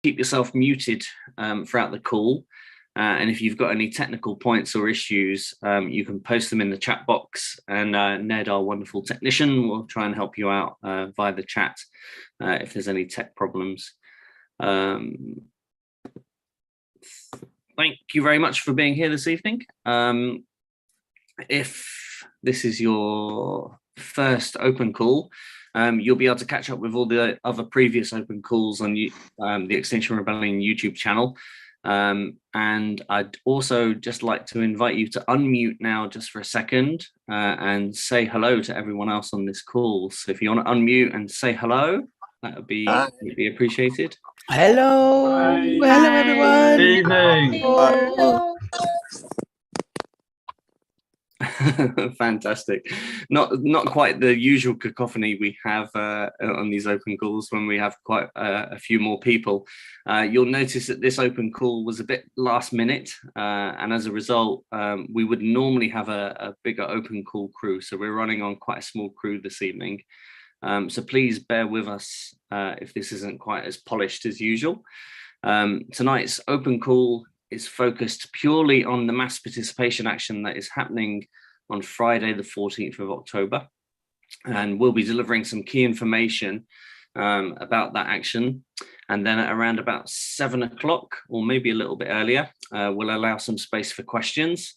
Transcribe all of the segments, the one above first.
keep yourself muted throughout the call. And if you've got any technical points or issues, you can post them in the chat box, and Ned, our wonderful technician, will try and help you out via the chat if there's any tech problems. Thank you very much for being here this evening. If this is your first open call, you'll be able to catch up with all the other previous open calls on the Extinction Rebellion YouTube channel. And I'd also just like to invite you to unmute now just for a second and say hello to everyone else on this call. So if you want to unmute and say hello, that would be appreciated. Hello. Hi. Hello, everyone. Good evening. Hello. Fantastic. Not quite the usual cacophony we have on these open calls when we have quite a few more people. You'll notice that this open call was a bit last minute, and as a result, we would normally have a bigger open call crew. So we're running on quite a small crew this evening. So please bear with us if this isn't quite as polished as usual. Tonight's open call is focused purely on the mass participation action that is happening on Friday, the 14th of October. And we'll be delivering some key information about that action. And then at around about 7 o'clock, or maybe a little bit earlier, we'll allow some space for questions.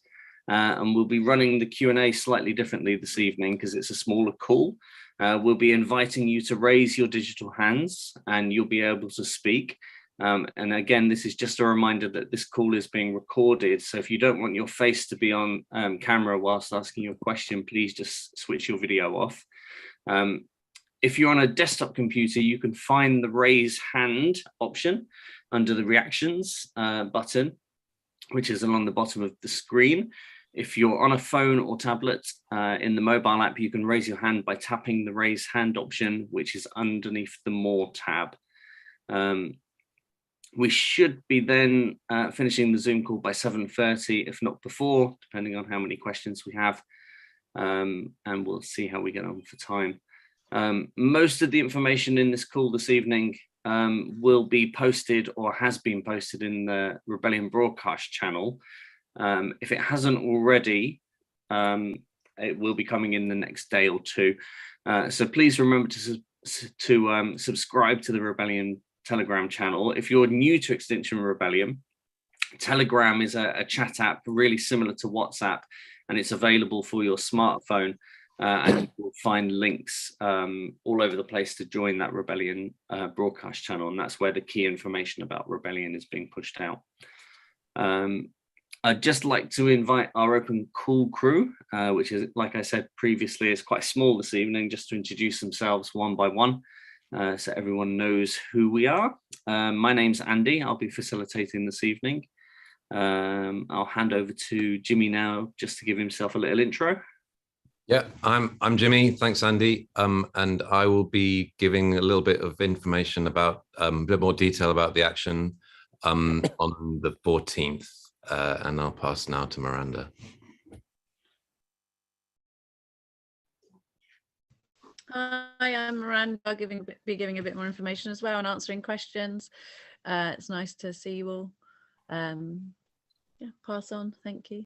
And we'll be running the Q&A slightly differently this evening because it's a smaller call. We'll be inviting you to raise your digital hands and you'll be able to speak. And again, this is just a reminder that this call is being recorded. So if you don't want your face to be on camera whilst asking your question, please just switch your video off. If you're on a desktop computer, you can find the raise hand option under the reactions button, which is along the bottom of the screen. If you're on a phone or tablet in the mobile app, you can raise your hand by tapping the raise hand option, which is underneath the More tab. We should be then finishing the Zoom call by 7:30, if not before, depending on how many questions we have. And we'll see how we get on for time. Most of the information in this call this evening will be posted or has been posted in the Rebellion broadcast channel. If it hasn't already, it will be coming in the next day or two. So please remember to subscribe to the Rebellion Telegram channel. If you're new to Extinction Rebellion, Telegram is a chat app really similar to WhatsApp, and it's available for your smartphone. And you'll find links all over the place to join that Rebellion broadcast channel, and that's where the key information about Rebellion is being pushed out. I'd just like to invite our open call crew, which is, like I said previously, is quite small this evening, just to introduce themselves one by one. So everyone knows who we are. My name's Andy. I'll be facilitating this evening. I'll hand over to Jimmy now, just to give himself a little intro. Yeah, I'm Jimmy. Thanks, Andy. And I will be giving a little bit of information about a bit more detail about the action on the 14th. And I'll pass now to Miranda. Hi, I'm Miranda. I'll be giving a bit more information as well and answering questions. It's nice to see you all. Yeah, pass on. Thank you.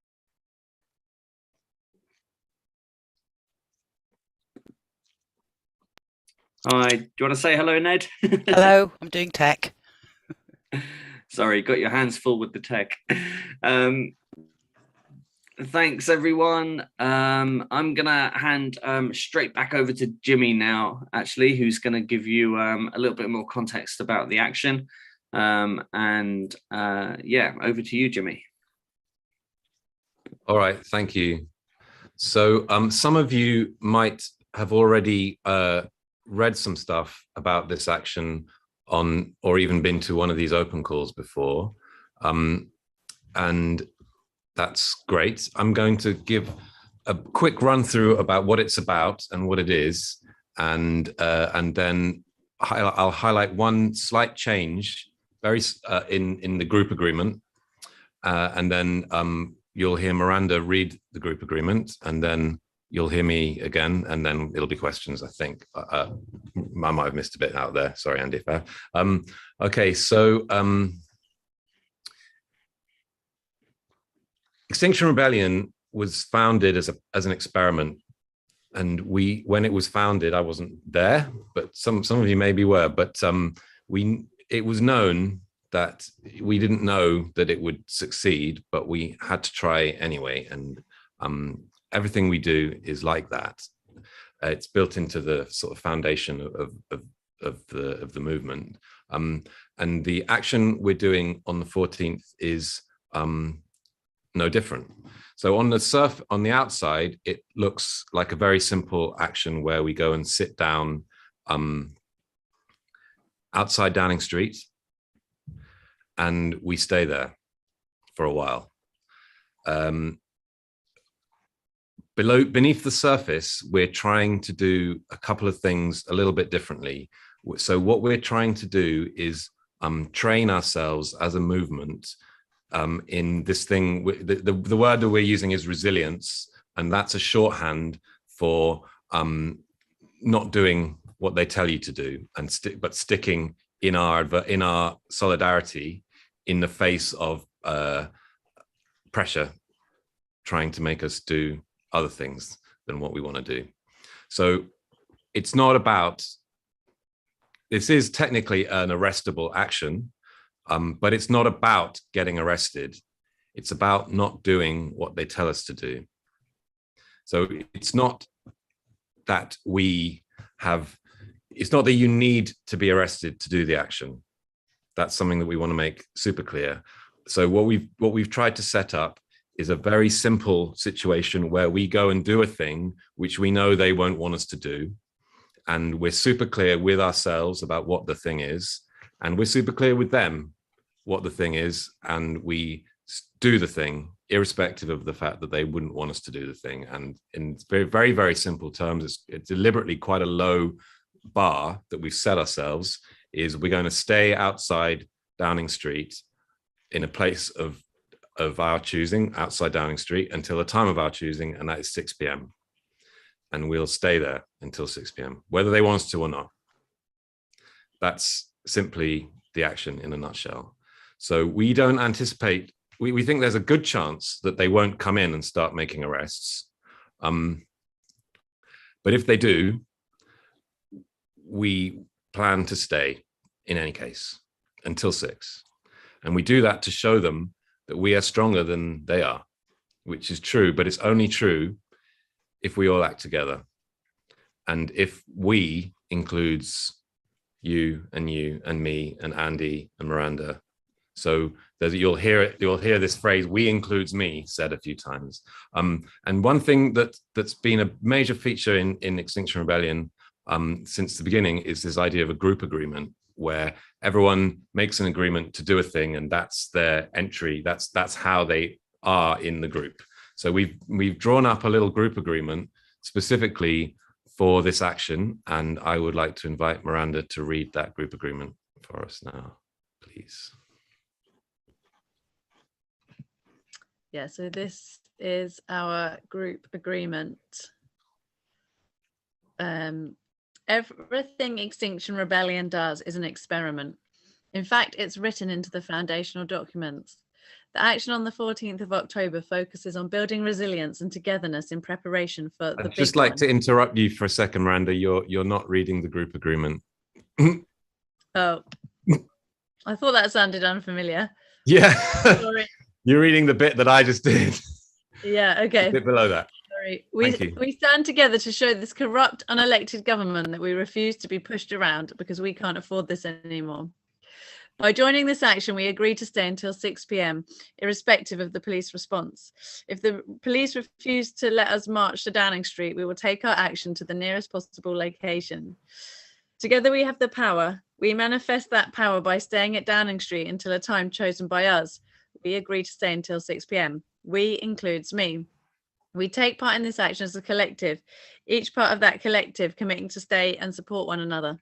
Hi, do you want to say hello, Ned? Hello, I'm doing tech. Sorry, got your hands full with the tech. Thanks, everyone. I'm gonna hand straight back over to Jimmy now, actually, who's gonna give you a little bit more context about the action. Yeah, over to you, Jimmy. All right, thank you. So some of you might have already read some stuff about this action on, or even been to one of these open calls before. And that's great. I'm going to give a quick run through about what it's about and what it is. And then I'll highlight one slight change in the group agreement. And then you'll hear Miranda read the group agreement, and then you'll hear me again, and then it'll be questions, I think. I might have missed a bit out there. Sorry, Andy, if I have. Okay, so Extinction Rebellion was founded as an experiment. And when it was founded, I wasn't there, but some of you maybe were. But it was known that we didn't know that it would succeed, but we had to try anyway. And everything we do is like that. It's built into the sort of foundation of the movement. And the action we're doing on the 14th is no different. So on the outside, it looks like a very simple action where we go and sit down outside Downing Street, and we stay there for a while. Beneath the surface, we're trying to do a couple of things a little bit differently. So what we're trying to do is train ourselves as a movement in this thing. The word that we're using is resilience, and that's a shorthand for not doing what they tell you to do, but sticking in our solidarity in the face of pressure trying to make us do other things than what we want to do. So it's not about, this is technically an arrestable action, but it's not about getting arrested. It's about not doing what they tell us to do. So it's not that it's not that you need to be arrested to do the action. That's something that we want to make super clear. So what we've tried to set up is a very simple situation where we go and do a thing which we know they won't want us to do. And we're super clear with ourselves about what the thing is. And we're super clear with them what the thing is. And we do the thing irrespective of the fact that they wouldn't want us to do the thing. And in very, very, very simple terms, it's deliberately quite a low bar that we've set ourselves, is we're going to stay outside Downing Street in a place of our choosing, outside Downing Street, until the time of our choosing, and that is 6 p.m. And we'll stay there until 6 p.m., whether they want us to or not. That's simply the action in a nutshell. So we don't anticipate, we think there's a good chance that they won't come in and start making arrests. But if they do, we plan to stay in any case until 6. And we do that to show them that we are stronger than they are, which is true, but it's only true if we all act together. And if we includes you and me and Andy and Miranda. So you'll hear this phrase, "we includes me," said a few times. And one thing that's been a major feature in Extinction Rebellion since the beginning is this idea of a group agreement, where everyone makes an agreement to do a thing, and that's their entry. That's how they are in the group. So we've drawn up a little group agreement specifically for this action, and I would like to invite Miranda to read that group agreement for us now, please. Yeah, so this is our group agreement. Everything Extinction Rebellion does is an experiment. In fact, it's written into the foundational documents. The action on the 14th of October focuses on building resilience and togetherness in preparation for the big one. I'd just like to interrupt you for a second, Miranda. You're not reading the group agreement. Oh, I thought that sounded unfamiliar. Yeah. Sorry. You're reading the bit that I just did. Yeah, okay. A bit below that. Sorry. We stand together to show this corrupt, unelected government that we refuse to be pushed around because we can't afford this anymore. By joining this action, we agree to stay until 6 p.m, irrespective of the police response. If the police refuse to let us march to Downing Street, we will take our action to the nearest possible location. Together we have the power. We manifest that power by staying at Downing Street until a time chosen by us. We agree to stay until 6 p.m. We includes me. We take part in this action as a collective, each part of that collective committing to stay and support one another.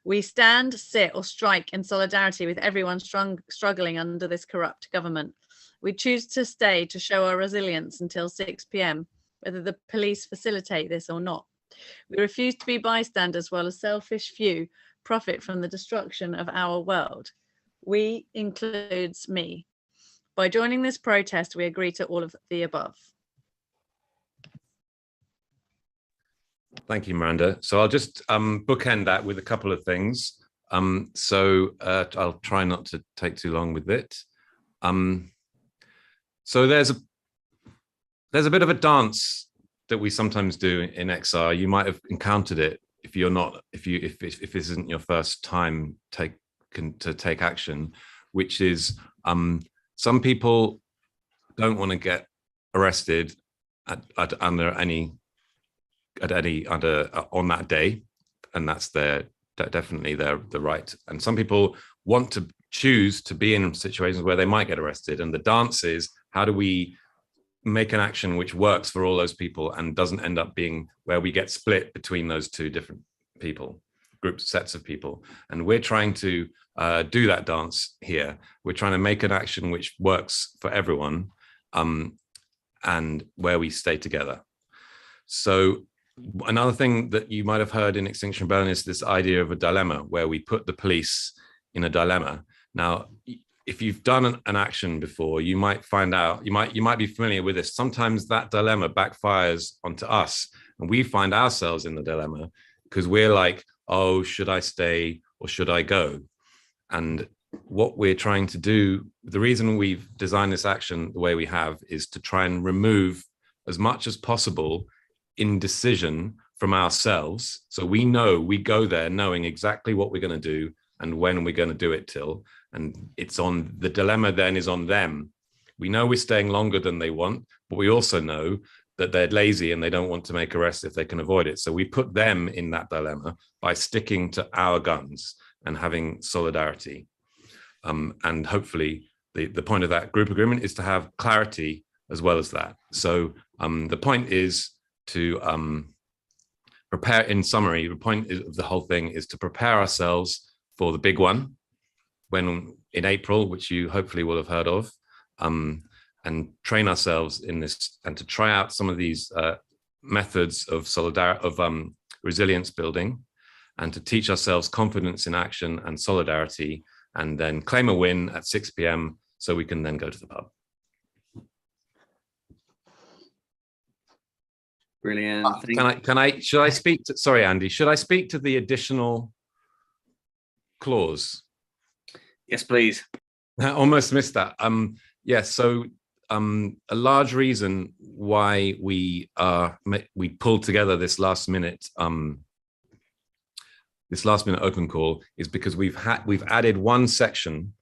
We stand, sit, or strike in solidarity with everyone struggling under this corrupt government. We choose to stay to show our resilience until 6 p.m. whether the police facilitate this or not. We refuse to be bystanders while a selfish few profit from the destruction of our world. We includes me. By joining this protest, we agree to all of the above. Thank you, Miranda. So I'll just bookend that with a couple of things. I'll try not to take too long with it. So there's a bit of a dance that we sometimes do in XR. You might have encountered it if this isn't your first time to take action, which is some people don't want to get arrested on that day, and that's definitely the right. And some people want to choose to be in situations where they might get arrested. And the dance is, how do we make an action which works for all those people and doesn't end up being where we get split between those two different sets of people. And we're trying to do that dance here. We're trying to make an action which works for everyone, and where we stay together. So another thing that you might have heard in Extinction Rebellion is this idea of a dilemma, where we put the police in a dilemma. Now, if you've done an action before, you might find out, you might be familiar with this. Sometimes that dilemma backfires onto us, and we find ourselves in the dilemma because we're like, oh, should I stay or should I go? And what we're trying to do, the reason we've designed this action the way we have, is to try and remove as much as possible indecision from ourselves. So we go there knowing exactly what we're going to do and when we're going to do it till. And the dilemma then is on them. We know we're staying longer than they want, but we also know that they're lazy and they don't want to make arrests if they can avoid it. So we put them in that dilemma by sticking to our guns and having solidarity. And hopefully the point of that group agreement is to have clarity as well as that. So the point is to prepare, in summary, the point of the whole thing is to prepare ourselves for the big one in April, which you hopefully will have heard of, and train ourselves in this, and to try out some of these methods of resilience building, and to teach ourselves confidence in action and solidarity, and then claim a win at 6 p.m. so we can then go to the pub. Brilliant. Should I speak to, sorry, Andy, should I speak to the additional clause? Yes, please. I almost missed that. So a large reason why we pulled together this last minute open call is because we've added one section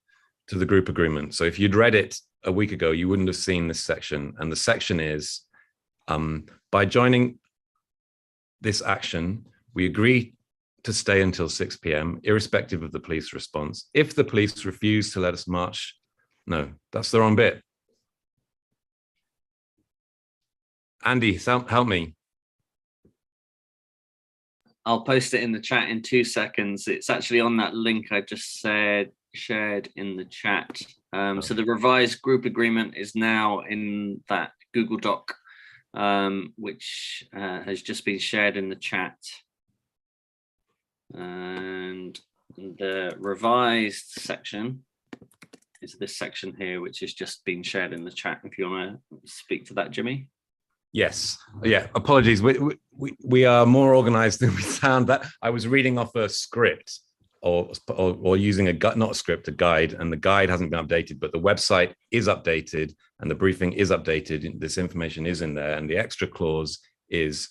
to the group agreement. So if you'd read it a week ago, you wouldn't have seen this section. And the section is, by joining this action, we agree to stay until 6 p.m., irrespective of the police response. If the police refuse to let us march, no, that's the wrong bit. Andy, help me. I'll post it in the chat in 2 seconds. It's actually on that link I just shared in the chat. So the revised group agreement is now in that Google Doc, which has just been shared in the chat. And the revised section is this section here, which has just been shared in the chat. If you want to speak to that, Jimmy. Yes. Yeah. Apologies. We are more organized than we sound. That I was reading off a script or using not a script, a guide, and the guide hasn't been updated, but the website is updated and the briefing is updated. This information is in there, and the extra clause is,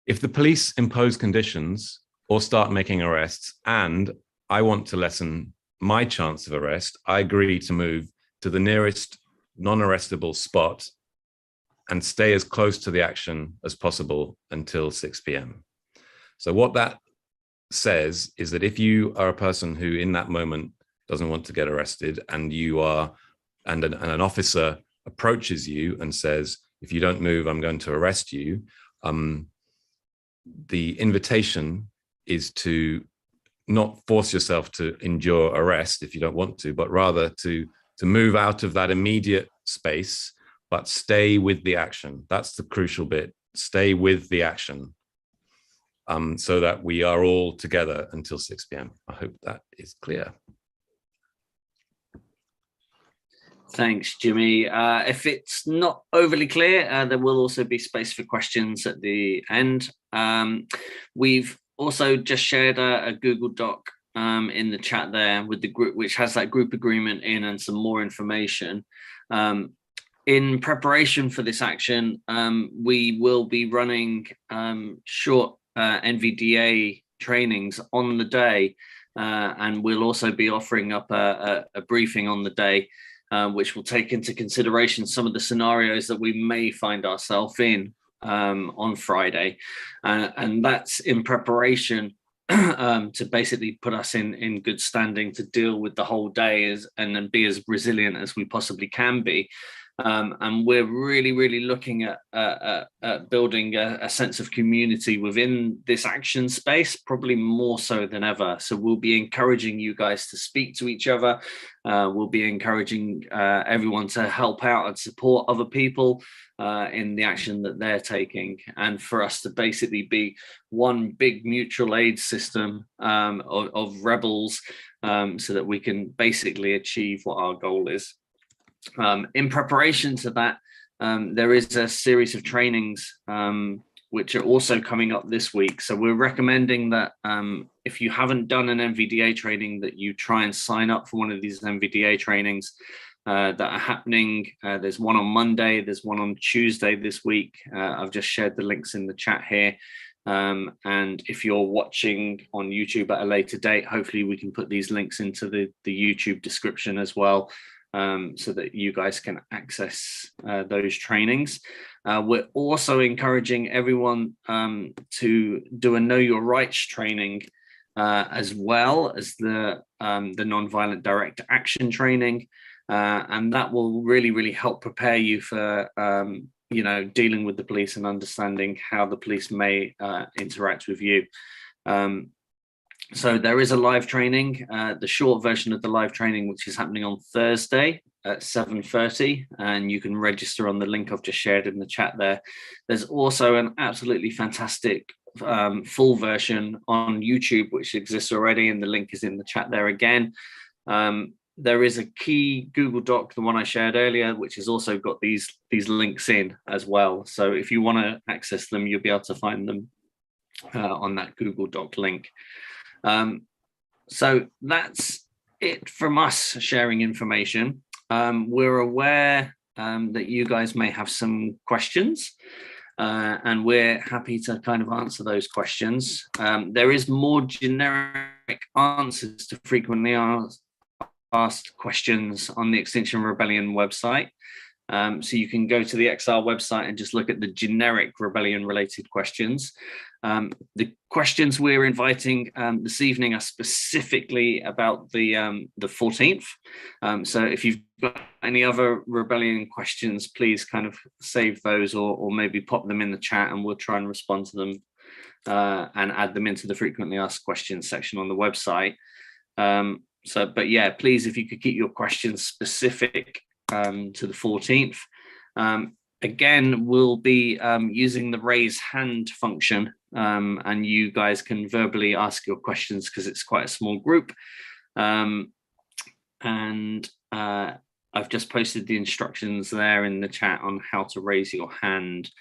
if the police impose conditions or start making arrests and I want to lessen my chance of arrest, I agree to move to the nearest non-arrestable spot and stay as close to the action as possible until 6 p.m. So what that says is that if you are a person who in that moment doesn't want to get arrested, and an officer approaches you and says, if you don't move, I'm going to arrest you, the invitation is to not force yourself to endure arrest if you don't want to, but rather to move out of that immediate space but stay with the action. That's the crucial bit. Stay with the action, so that we are all together until 6 p.m. I hope that is clear. Thanks, Jimmy. If it's not overly clear, there will also be space for questions at the end. We've also just shared a Google Doc in the chat there with the group, which has that group agreement in and some more information. In preparation for this action, we will be running short NVDA trainings on the day, and we'll also be offering up a briefing on the day, which will take into consideration some of the scenarios that we may find ourselves in on Friday. And that's in preparation to basically put us in good standing to deal with the whole day and then be as resilient as we possibly can be. And we're really looking at building a sense of community within this action space, probably more so than ever. So we'll be encouraging you guys to speak to each other. We'll be encouraging everyone to help out and support other people in the action that they're taking, and for us to basically be one big mutual aid system of rebels, so that we can basically achieve what our goal is. In preparation to that, there is a series of trainings which are also coming up this week. So we're recommending that if you haven't done an NVDA training, that you try and sign up for one of these NVDA trainings that are happening. There's one on Monday, there's one on Tuesday this week. I've just shared the links in the chat here. And if you're watching on YouTube at a later date, hopefully we can put these links into the YouTube description as well, so that you guys can access those trainings. We're also encouraging everyone to do a Know Your Rights training, as well as the Nonviolent Direct Action training, and that will really help prepare you for dealing with the police and understanding how the police may interact with you. So there is a live training, the short version of the live training, which is happening on Thursday at 7:30, and you can register on the link I've just shared in the chat there. There's also an absolutely fantastic full version on YouTube, which exists already, and the link is in the chat there again. There is a key Google Doc, the one I shared earlier, which has also got these links in as well. So if you want to access them, you'll be able to find them on that Google Doc link. So that's it from us sharing information. We're aware that you guys may have some questions, and we're happy to kind of answer those questions. There is more generic answers to frequently asked questions on the Extinction Rebellion website. So you can go to the XR website and just look at the generic rebellion related questions. The questions we're inviting this evening are specifically about the 14th. So if you've got any other rebellion questions, please kind of save those or maybe pop them in the chat, and we'll try and respond to them and add them into the frequently asked questions section on the website. But yeah, please, if you could keep your questions specific to the 14th. Again, we'll be using the raise hand function, and you guys can verbally ask your questions because it's quite a small group. And I've just posted the instructions there in the chat on how to raise your hand.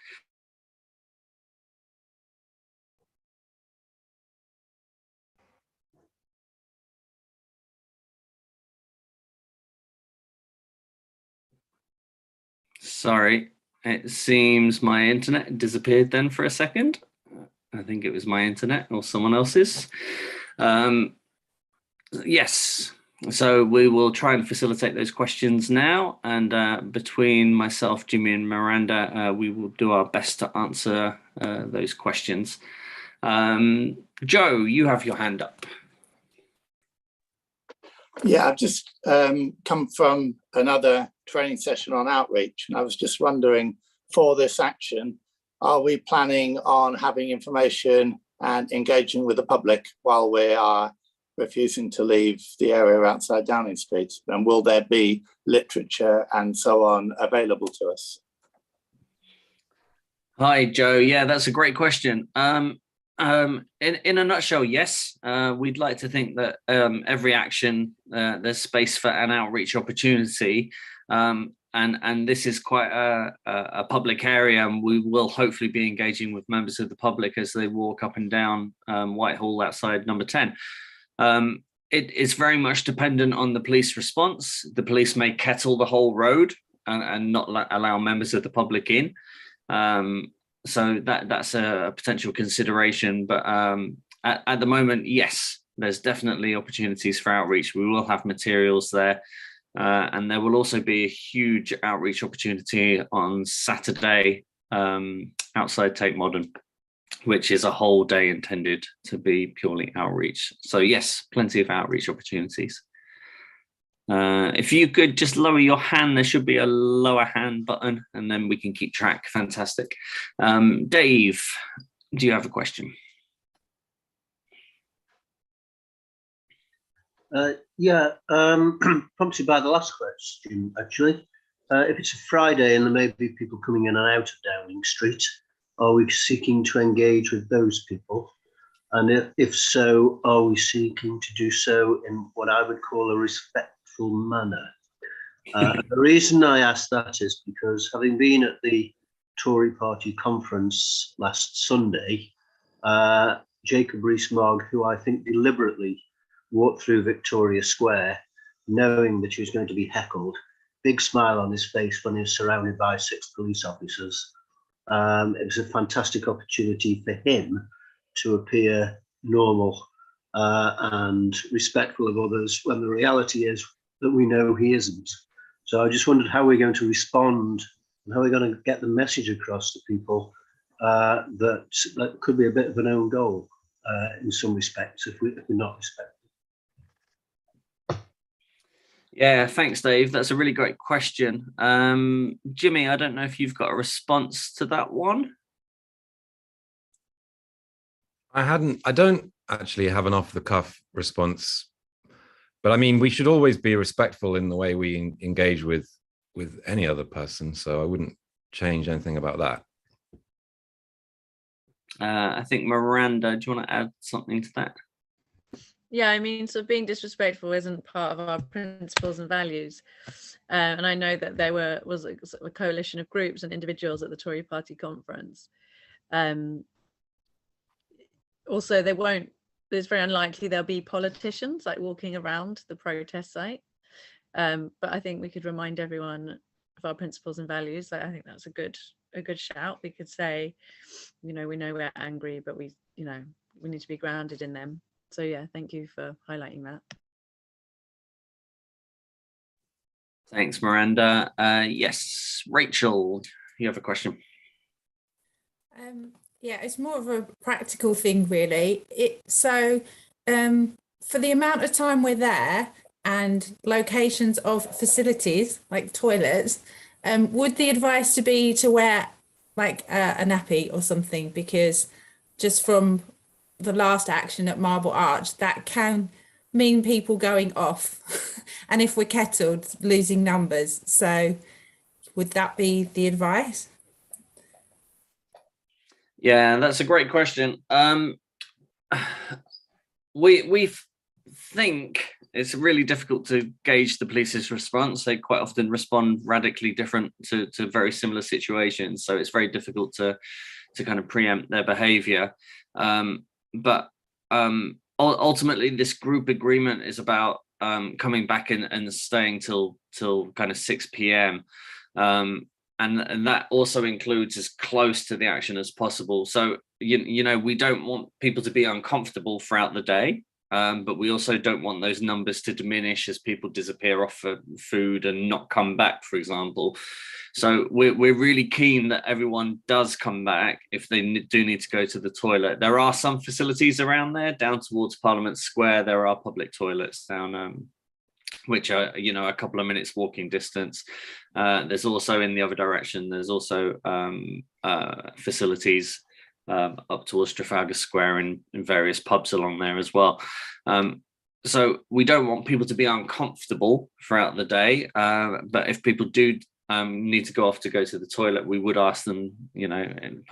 Sorry, it seems my internet disappeared then for a second. I think it was my internet or someone else's. Yes, so we will try and facilitate those questions now. And between myself, Jimmy and Miranda, we will do our best to answer those questions. Joe, you have your hand up. Yeah, I've just come from another training session on outreach, and I was just wondering, for this action, are we planning on having information and engaging with the public while we are refusing to leave the area outside Downing Street? And will there be literature and so on available to us? Hi, Joe. Yeah, that's a great question. In a nutshell, yes. We'd like to think that every action there's space for an outreach opportunity, and this is quite a public area, and we will hopefully be engaging with members of the public as they walk up and down Whitehall outside Number 10. It is very much dependent on the police response. The police may kettle the whole road and not allow members of the public in. So that's a potential consideration, but at the moment, yes, there's definitely opportunities for outreach. We will have materials there, and there will also be a huge outreach opportunity on Saturday outside Tate Modern, which is a whole day intended to be purely outreach. So yes, plenty of outreach opportunities. If you could just lower your hand, there should be a lower hand button, and then we can keep track. Fantastic. Dave, do you have a question? Yeah, prompted by the last question, actually. If it's a Friday and there may be people coming in and out of Downing Street, are we seeking to engage with those people? And if so, are we seeking to do so in what I would call a respectful manner? The reason I ask that is because, having been at the Tory party conference last Sunday, Jacob Rees-Mogg, who I think deliberately walked through Victoria Square knowing that he was going to be heckled, big smile on his face when he was surrounded by 6 police officers. It was a fantastic opportunity for him to appear normal and respectful of others, when the reality is that we know he isn't. So I just wondered how we're going to respond and how we're going to get the message across to people that could be a bit of an own goal in some respects if we're not respected. Yeah, thanks, Dave. That's a really great question. Jimmy, I don't know if you've got a response to that one. I don't actually have an off-the-cuff response, but I mean, we should always be respectful in the way we engage with any other person, so I wouldn't change anything about that. I think Miranda, do you want to add something to that? Yeah, I mean, so being disrespectful isn't part of our principles and values. And I know that there was a coalition of groups and individuals at the Tory party conference. Also, it's very unlikely there'll be politicians like walking around the protest site. But I think we could remind everyone of our principles and values. I think that's a good shout. We could say, we know we're angry, but we need to be grounded in them. So yeah, thank you for highlighting that. Thanks, Miranda. Yes, Rachel, you have a question. Yeah, it's more of a practical thing, really. For the amount of time we're there and locations of facilities like toilets, would the advice to be to wear like a nappy or something? Because just from the last action at Marble Arch, that can mean people going off and if we're kettled, losing numbers. So would that be the advice? Yeah, that's a great question. We think it's really difficult to gauge the police's response. They quite often respond radically different to very similar situations, so it's very difficult to kind of preempt their behavior. But ultimately, this group agreement is about coming back and staying till kind of 6 p.m. And that also includes as close to the action as possible. So, we don't want people to be uncomfortable throughout the day, but we also don't want those numbers to diminish as people disappear off for food and not come back, for example. So we're really keen that everyone does come back if they do need to go to the toilet. There are some facilities around there, down towards Parliament Square. There are public toilets down which are a couple of minutes walking distance. There's also in the other direction, there's also facilities up towards Trafalgar Square and in various pubs along there as well. So we don't want people to be uncomfortable throughout the day, but if people do need to go off to go to the toilet, we would ask them, and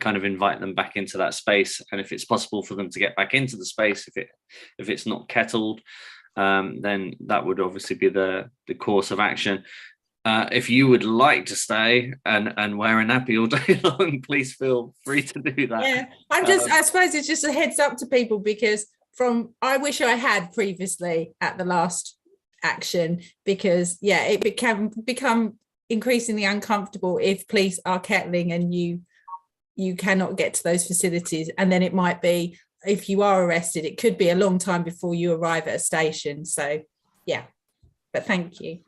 kind of invite them back into that space. And if it's possible for them to get back into the space, if it's not kettled, then that would obviously be the course of action. If you would like to stay and wear a nappy all day long, please feel free to do that. Yeah, I suppose it's just a heads up to people, because I wish I had previously at the last action, because it can become increasingly uncomfortable if police are kettling and you cannot get to those facilities, and then it might be, if you are arrested, it could be a long time before you arrive at a station. So yeah, but thank you.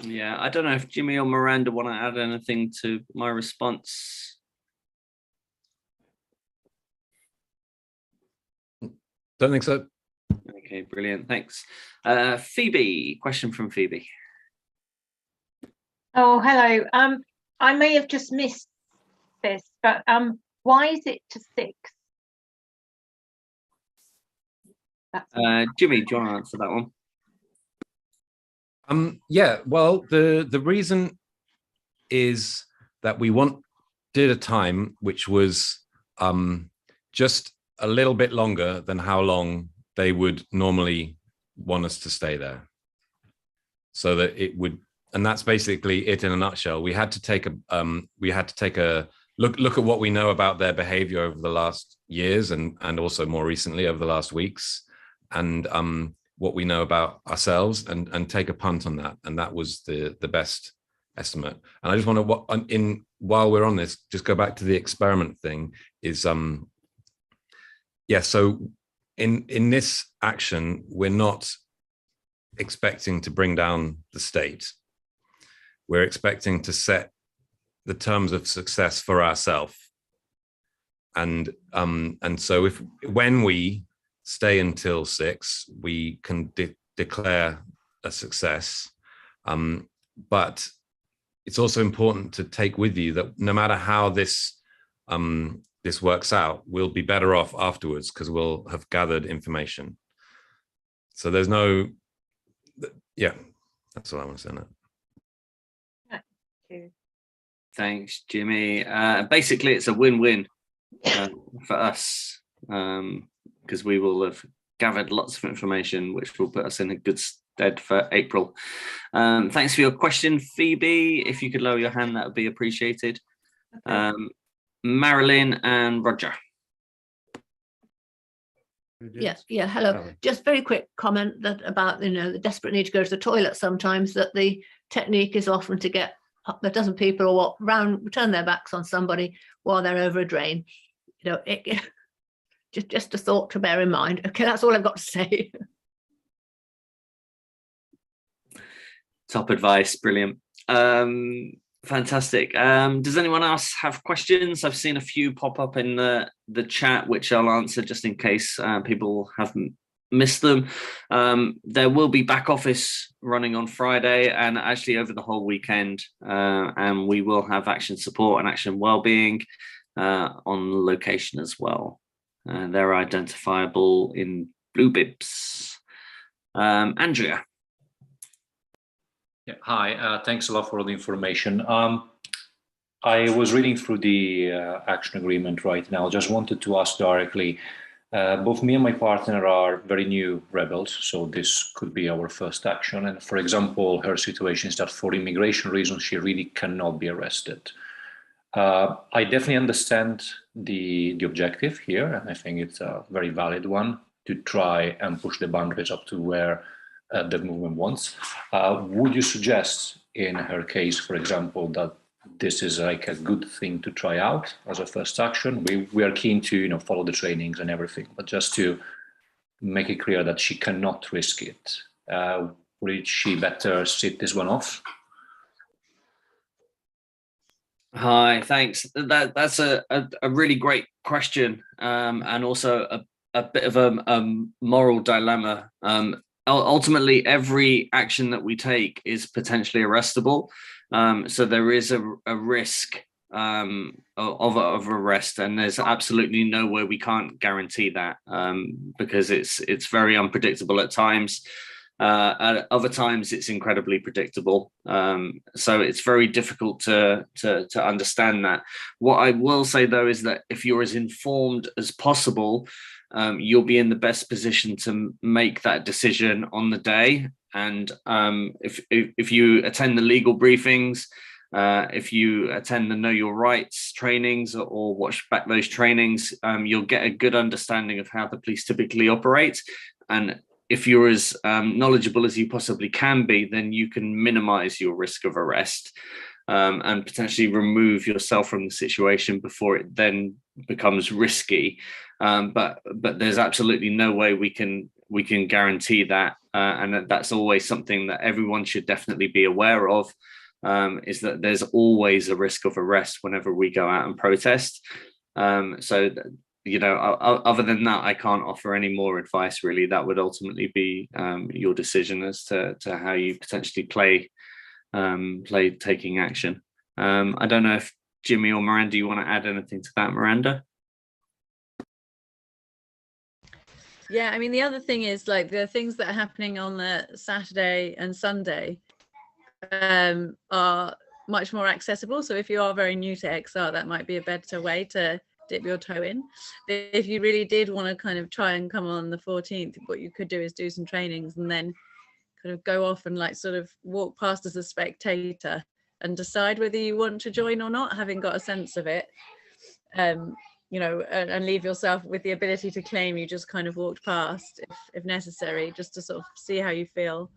Yeah, I don't know if Jimmy or Miranda want to add anything to my response. Don't think so. Okay, brilliant, thanks. Phoebe, question from Phoebe. Oh, hello. I may have just missed this, but why is it to 6? Jimmy, do you want to answer that one? Yeah, well, the reason is that we did a time which was just a little bit longer than how long they would normally want us to stay there. So that it would, and that's basically it in a nutshell. We had to take a look at what we know about their behavior over the last years and also more recently over the last weeks, and what we know about ourselves, and take a punt on that. And that was the best estimate. And I just want to, while we're on this, just go back to the experiment thing. So in this action, we're not expecting to bring down the state. We're expecting to set the terms of success for ourselves. And so when we stay until 6, we can declare a success. But it's also important to take with you that no matter how this works out, we'll be better off afterwards, because we'll have gathered information. So there's no, that's all I want to say now. Thanks, Jimmy. Basically, it's a win-win for us, because we will have gathered lots of information, which will put us in a good stead for April. Thanks for your question, Phoebe. If you could lower your hand, that would be appreciated. Okay. Marilyn and Roger. Yeah. Hello. Just very quick comment about the desperate need to go to the toilet sometimes. That the technique is often to get a dozen people or turn their backs on somebody while they're over a drain. Just a thought to bear in mind. Okay, that's all I've got to say. Top advice, brilliant. Fantastic. Does anyone else have questions? I've seen a few pop up in the chat, which I'll answer just in case people haven't missed them. There will be back office running on Friday and actually over the whole weekend, and we will have action support and action wellbeing on location as well. They're identifiable in blue bibs. Andrea. Yeah, hi, thanks a lot for all the information. I was reading through the action agreement right now. Just wanted to ask directly, both me and my partner are very new rebels, so this could be our first action. And for example, her situation is that for immigration reasons, she really cannot be arrested. I definitely understand the objective here, and I think it's a very valid one, to try and push the boundaries up to where the movement wants. Would you suggest in her case, for example, that this is like a good thing to try out as a first action? We are keen to follow the trainings and everything, but just to make it clear that she cannot risk it. Would she better sit this one off? Hi, thanks. That's a really great question, and also a bit of a moral dilemma. Ultimately, every action that we take is potentially arrestable. So there is a risk of arrest, and there's absolutely no way we can't guarantee that, because it's very unpredictable at times. At other times, it's incredibly predictable. So it's very difficult to understand that. What I will say, though, is that if you're as informed as possible, you'll be in the best position to make that decision on the day. And if you attend the legal briefings, if you attend the Know Your Rights trainings or watch back those trainings, you'll get a good understanding of how the police typically operate. And if you're as knowledgeable as you possibly can be, then you can minimize your risk of arrest and potentially remove yourself from the situation before it then becomes risky. But there's absolutely no way we can guarantee that. And that's always something that everyone should definitely be aware of, is that there's always a risk of arrest whenever we go out and protest. So other than that, I can't offer any more advice, really. That would ultimately be your decision as to how you potentially play taking action. I don't know if Jimmy or Miranda, you want to add anything to that, Miranda? Yeah, I mean, the other thing is, like, the things that are happening on the Saturday and Sunday are much more accessible. So if you are very new to XR, that might be a better way to dip your toe in. If you really did want to kind of try and come on the 14th, what you could do is do some trainings and then kind of go off and, like, sort of walk past as a spectator and decide whether you want to join or not, having got a sense of it. And leave yourself with the ability to claim you just kind of walked past if necessary, just to sort of see how you feel.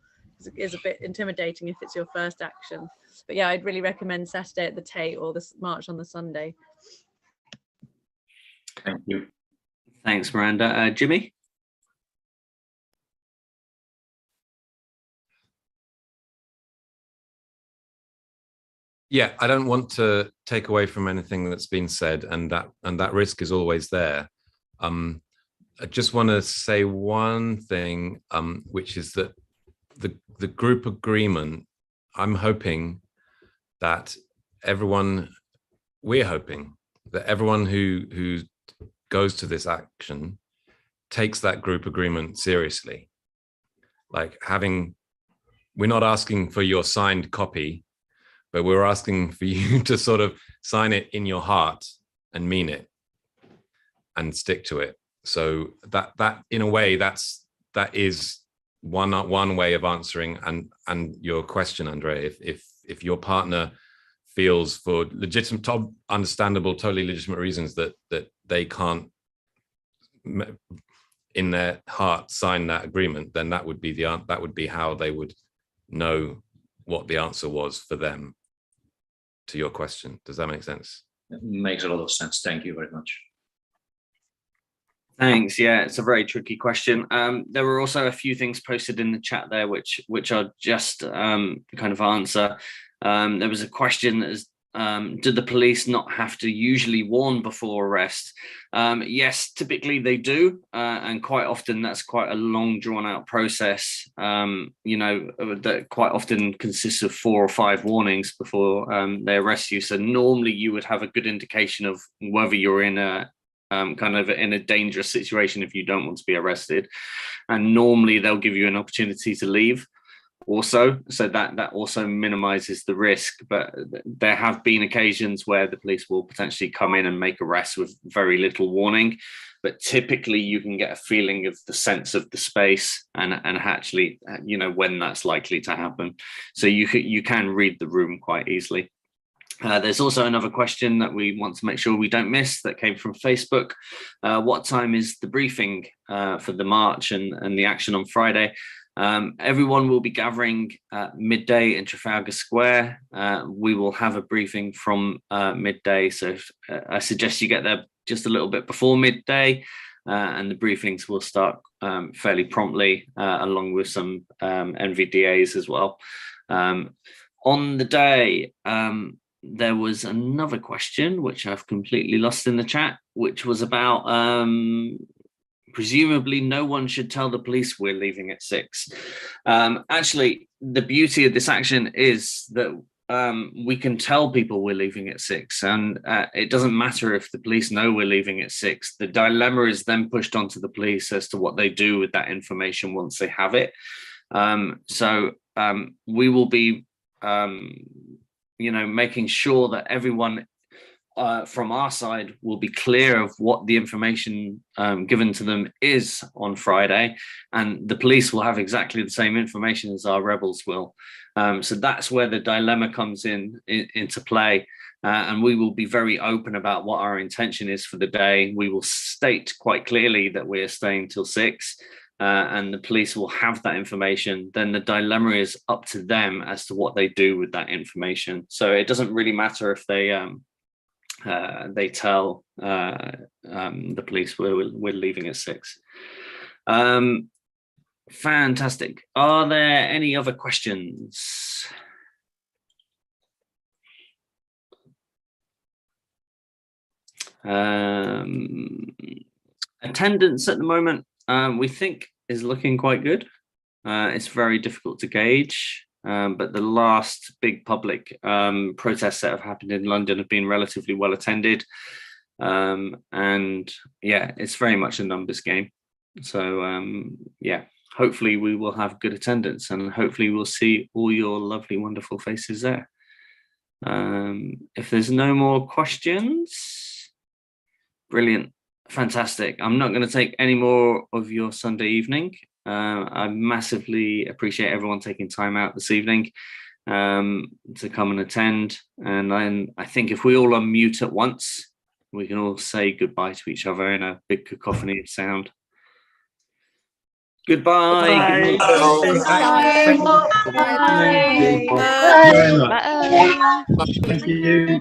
It is a bit intimidating if it's your first action. But yeah, I'd really recommend Saturday at the Tate or this march on the Sunday. Thank you. Thanks, Miranda. Jimmy? Yeah, I don't want to take away from anything that's been said, and that risk is always there. I just want to say one thing, which is that the group agreement, I'm hoping that we're hoping that everyone who goes to this action takes that group agreement seriously. Like, we're not asking for your signed copy, but we're asking for you to sort of sign it in your heart and mean it and stick to it. So that in a way, that is one way of answering and your question, Andrea. If your partner feels, for legitimate, understandable, totally legitimate reasons, that they can't in their heart sign that agreement, then that would be how they would know what the answer was for them to your question. Does that make sense? It makes a lot of sense. Thank you very much. Thanks. Yeah, it's a very tricky question. There were also a few things posted in the chat there, which I'll just kind of answer. There was a question that is, do the police not have to usually warn before arrest? Yes, typically they do, and quite often that's quite a long, drawn-out process. That quite often consists of 4 or 5 warnings before they arrest you. So normally you would have a good indication of whether you're in a kind of in a dangerous situation if you don't want to be arrested, and normally they'll give you an opportunity to leave also, so that also minimizes the risk. But there have been occasions where the police will potentially come in and make arrests with very little warning, but typically you can get a feeling of the sense of the space and actually when that's likely to happen, so you can read the room quite easily. There's also another question that we want to make sure we don't miss that came from Facebook. What time is the briefing for the march and the action on Friday? Everyone will be gathering at midday in Trafalgar Square. We will have a briefing from midday, so I suggest you get there just a little bit before midday, and the briefings will start fairly promptly, along with some NVDAs as well. On the day, there was another question which I've completely lost in the chat, which was about presumably no one should tell the police we're leaving at 6. Actually, the beauty of this action is that we can tell people we're leaving at 6, and it doesn't matter if the police know we're leaving at 6. The dilemma is then pushed onto the police as to what they do with that information once they have it. We will be, making sure that everyone from our side will be clear of what the information given to them is on Friday, and the police will have exactly the same information as our rebels will. So that's where the dilemma comes into play. And we will be very open about what our intention is for the day. We will state quite clearly that we're staying till 6, and the police will have that information. Then the dilemma is up to them as to what they do with that information. So it doesn't really matter if they tell the police we're leaving at 6. Fantastic. Are there any other questions? Attendance at the moment, we think is looking quite good. It's very difficult to gauge, but the last big public protests that have happened in London have been relatively well attended. And yeah, it's very much a numbers game. So yeah, hopefully we will have good attendance, and hopefully we'll see all your lovely, wonderful faces there. If there's no more questions, brilliant, fantastic. I'm not going to take any more of your Sunday evening. I massively appreciate everyone taking time out this evening to come and attend. And then I think if we all unmute at once, we can all say goodbye to each other in a big cacophony of sound. Goodbye. Bye. Bye. Thank you.